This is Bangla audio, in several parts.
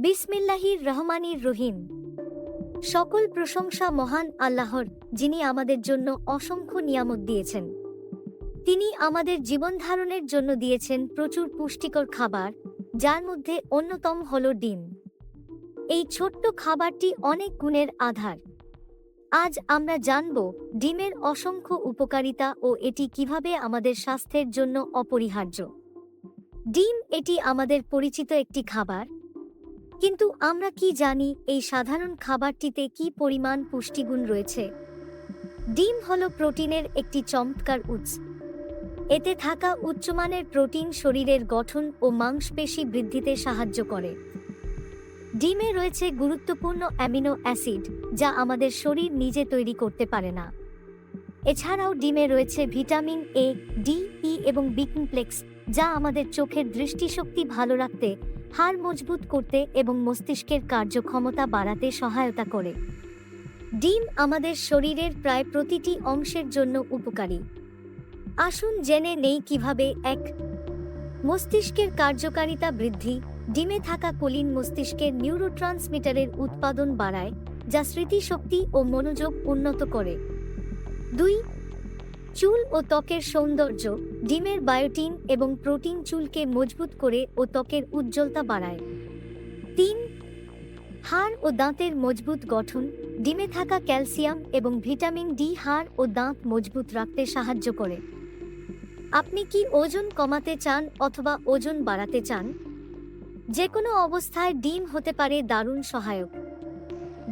বিসমিল্লাহির রহমানির রহিম। সকল প্রশংসা মহান আল্লাহর, যিনি আমাদের জন্য অসংখ্য নিয়ামত দিয়েছেন। তিনি আমাদের জীবনধারণের জন্য দিয়েছেন প্রচুর পুষ্টিকর খাবার, যার মধ্যে অন্যতম হল ডিম। এই ছোট্ট খাবারটি অনেক গুণের আধার। আজ আমরা জানব ডিমের অসংখ্য উপকারিতা ও এটি কিভাবে আমাদের স্বাস্থ্যের জন্য অপরিহার্য। ডিম এটি আমাদের পরিচিত একটি খাবার, কিন্তু আমরা কি জানি এই সাধারণ খাবারটিতে কি পরিমাণ পুষ্টিগুণ রয়েছে? ডিম হলো প্রোটিনের একটি চমৎকার উৎস। এতে থাকা উচ্চমানের প্রোটিন শরীরের গঠন ও মাংসপেশি বৃদ্ধিতে সাহায্য করে। ডিমে রয়েছে গুরুত্বপূর্ণ অ্যামিনো অ্যাসিড, যা আমাদের শরীর নিজে তৈরি করতে পারে না। এছাড়াও ডিমে রয়েছে ভিটামিন এ, ডি, ই এবং বি কমপ্লেক্স, যা আমাদের চোখের দৃষ্টিশক্তি ভালো রাখতে, হাড় মজবুত করতে এবং মস্তিষ্কের কার্যক্ষমতা বাড়াতে সহায়তা করে। ডিম আমাদের শরীরের প্রায় প্রতিটি অংশের জন্য উপকারী। আসুন জেনে নেই কিভাবে। ১. মস্তিষ্কের কার্যকারিতা বৃদ্ধি। ডিমে থাকা কোলিন মস্তিষ্কের নিউরোট্রান্সমিটারের উৎপাদন বাড়ায়, যা স্মৃতিশক্তি ও মনোযোগ উন্নত করে। ২. চুল ও ত্বকের সৌন্দর্য। ডিমের বায়োটিন এবং প্রোটিন চুলকে মজবুত করে ও ত্বকের উজ্জ্বলতা বাড়ায়। ৩. হাড় ও দাঁতের মজবুত গঠন। ডিমে থাকা ক্যালসিয়াম এবং ভিটামিন ডি হাড় ও দাঁত মজবুত রাখতে সাহায্য করে। আপনি কি ওজন কমাতে চান অথবা ওজন বাড়াতে চান? যে কোনো অবস্থায় ডিম হতে পারে দারুণ সহায়ক।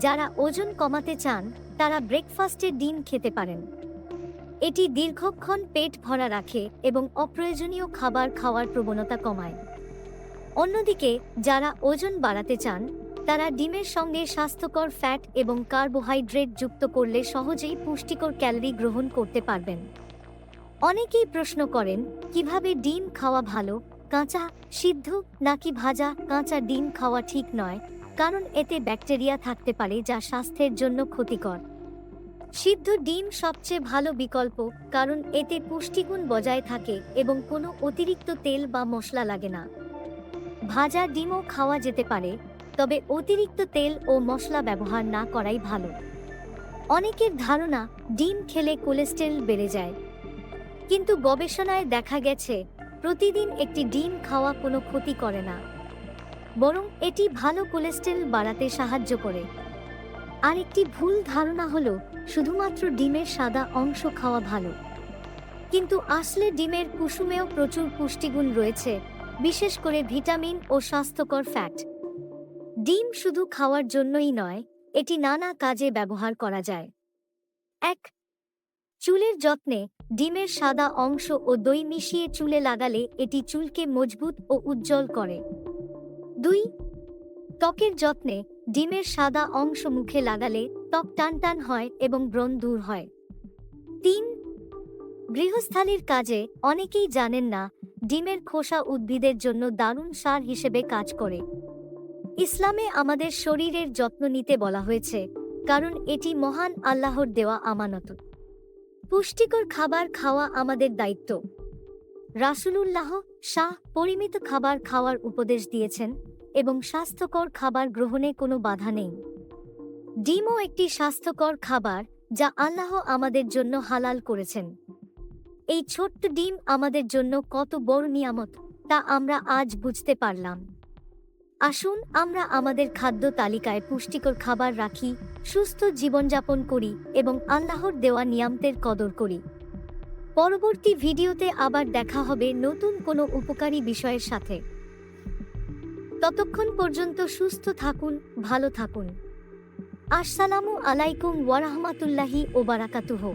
যারা ওজন কমাতে চান, তারা ব্রেকফাস্টে ডিম খেতে পারেন। এটি দীর্ঘক্ষণ পেট ভরা রাখে এবং অপ্রয়োজনীয় খাবার খাওয়ার প্রবণতা কমায়। অন্যদিকে যারা ওজন বাড়াতে চান, তারা ডিমের সঙ্গে স্বাস্থ্যকর ফ্যাট এবং কার্বোহাইড্রেট যুক্ত করলে সহজেই পুষ্টিকর ক্যালোরি গ্রহণ করতে পারবেন। অনেকেই প্রশ্ন করেন, কিভাবে ডিম খাওয়া ভালো, কাঁচা, সিদ্ধ নাকি ভাজা? কাঁচা ডিম খাওয়া ঠিক নয়, কারণ এতে ব্যাকটেরিয়া থাকতে পারে যা স্বাস্থ্যের জন্য ক্ষতিকর। সিদ্ধ ডিম সবচেয়ে ভালো বিকল্প, কারণ এতে পুষ্টিগুণ বজায় থাকে এবং কোনো অতিরিক্ত তেল বা মশলা লাগে না। ভাজা ডিমও খাওয়া যেতে পারে, তবে অতিরিক্ত তেল ও মশলা ব্যবহার না করাই ভালো। অনেকের ধারণা ডিম খেলে কোলেস্টেরল বেড়ে যায়, কিন্তু গবেষণায় দেখা গেছে প্রতিদিন একটি ডিম খাওয়া কোনো ক্ষতি করে না, বরং এটি ভালো কোলেস্টেরল বাড়াতে সাহায্য করে। আরেকটি ভুল ধারণা হলো শুধুমাত্র ডিমের সাদা অংশ খাওয়া ভালো, কিন্তু আসলে ডিমের কুসুমেও প্রচুর পুষ্টিগুণ রয়েছে, বিশেষ করে ভিটামিন ও স্বাস্থ্যকর ফ্যাট। ডিম শুধু খাওয়ার জন্যই নয়, এটি নানা কাজে ব্যবহার করা যায়। ১. চুলের যত্নে। ডিমের সাদা অংশ ও দই মিশিয়ে চুলে লাগালে এটি চুলকে মজবুত ও উজ্জ্বল করে। ২. ত্বকের যত্নে। ডিমের সাদা অংশ মুখে লাগালে ত্বক টানটান হয় এবং ব্রণ দূর হয়। ৩. গৃহস্থালির কাজে। অনেকেই জানেন না, ডিমের খোসা উদ্ভিদের জন্য দারুণ সার হিসেবে কাজ করে। ইসলামে আমাদের শরীরের যত্ন নিতে বলা হয়েছে, কারণ এটি মহান আল্লাহর দেওয়া আমানত। পুষ্টিকর খাবার খাওয়া আমাদের দায়িত্ব। রাসূলুল্লাহ পরিমিত খাবার খাওয়ার উপদেশ দিয়েছেন এবং স্বাস্থ্যকর খাবার গ্রহণে কোনো বাধা নেই। ডিমও একটি স্বাস্থ্যকর খাবার, যা আল্লাহ আমাদের জন্য হালাল করেছেন। এই ছোট্ট ডিম আমাদের জন্য কত বড় নিয়ামত, তা আমরা আজ বুঝতে পারলাম। আসুন আমরা আমাদের খাদ্য তালিকায় পুষ্টিকর খাবার রাখি, সুস্থ জীবনযাপন করি এবং আল্লাহর দেওয়া নিয়ামতের কদর করি। পরবর্তী ভিডিওতে আবার দেখা হবে নতুন কোনো উপকারী বিষয়ের সাথে। ততক্ষণ পর্যন্ত সুস্থ থাকুন, ভালো থাকুন। আসসালামু আলাইকুম ওয়া রাহমাতুল্লাহি ওয়া বারাকাতুহু।